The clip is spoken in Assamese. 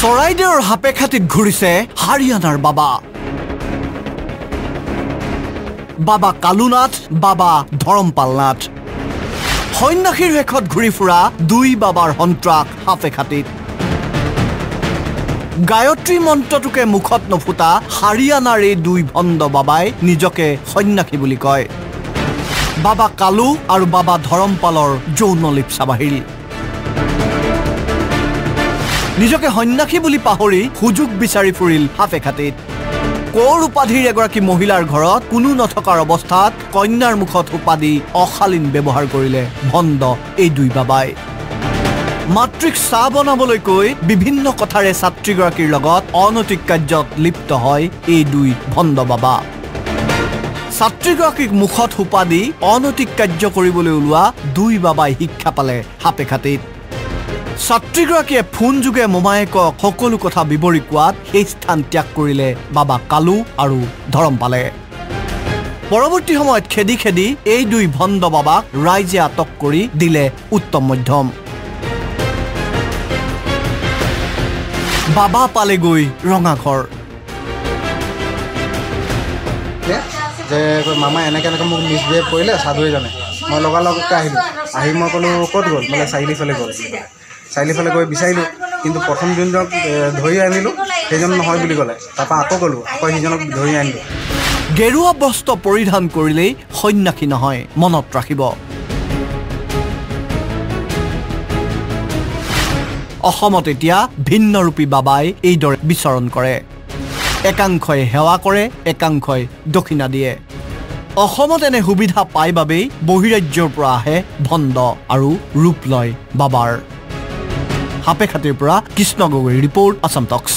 চৰাইদেউৰ হাপেখাতিত ঘূৰিছে হাৰিয়ানাৰ বাবা বাবা কালুনাথ বাবা ধৰমপালনাথ সন্ন্যাসীৰ ৰেখত ঘূৰি ফুৰা দুই বাবাৰ সন্ত্ৰাস হাপেখাতিত গায়ত্ৰী মন্ত্ৰটোকে মুখত নফুটা হাৰিয়ানাৰ এই দুই ভণ্ড বাবাই নিজকে সন্ন্যাসী বুলি কয় বাবা কালু আৰু বাবা ধৰমপালৰ যৌন লিপ্সা বাহিল নিজকে সন্ন্যাসী বুলি পাহৰি সুযোগ বিচাৰি ফুৰিল হাপেখাতিত কোৰ উপাধিৰ এগৰাকী মহিলাৰ ঘৰত কোনো নথকাৰ অৱস্থাত কন্যাৰ মুখত উপাধি অশালীন ব্যৱহাৰ কৰিলে ভণ্ড এই দুই বাবাই মাতৃক চাহ বনাবলৈ কৈ বিভিন্ন কথাৰে ছাত্ৰীগৰাকীৰ লগত অনৈতিক কাৰ্যত লিপ্ত হয় এই দুই ভণ্ড বাবা ছাত্ৰীগৰাকীক মুখত উপাধি অনৈতিক কাৰ্য কৰিবলৈ ওলোৱা দুই বাবাই শিক্ষা পালে হাপেখাতিত ছাত্ৰীগৰাকীয়ে ফোন যোগে মোমায়েকক সকলো কথা বিৱৰি কোৱাত সেই স্থান ত্যাগ কৰিলে বাবা কালু আৰু ধৰমপালে পৰৱৰ্তী সময়ত খেদি খেদি এই দুই ভণ্ড বাবাক ৰাইজে আটক কৰি দিলে উত্তম মধ্যম বাবা পালেগৈ ৰঙাঘৰ যে মামা এনেকৈ মোক মিছবিহেভ কৰিলে সাধুজনে মই লগালগকৈ আহিলোঁ আহি মই ক'লোঁ ক'ত গ'ল বোলে চাৰিআলিফালে গ'ল চাৰিআলিফালে গৈ বিচাৰিলোঁ কিন্তু প্ৰথম যোনজনক ধৰি আনিলোঁ সেইজন নহয় বুলি ক'লে তাৰপৰা আকৌ গ'লোঁ আকৌ সেইজনক ধৰি আনিলোঁ গেৰুৱা বস্ত্ৰ পৰিধান কৰিলেই সন্ন্যাসী নহয় মনত ৰাখিব অসমত এতিয়া ভিন্নৰূপী বাবাই এইদৰে বিচৰণ কৰে একাংশই সেৱা কৰে একাংশই দক্ষিণা দিয়ে অসমত এনে সুবিধা পাই বাবেই বহিৰাজ্যৰ পৰা আহে ভণ্ড আৰু ৰূপ লয় বাবাৰ হাপেখাতিৰ পৰা কৃষ্ণ গগৈ ৰিপৰ্ট আসাম টক্স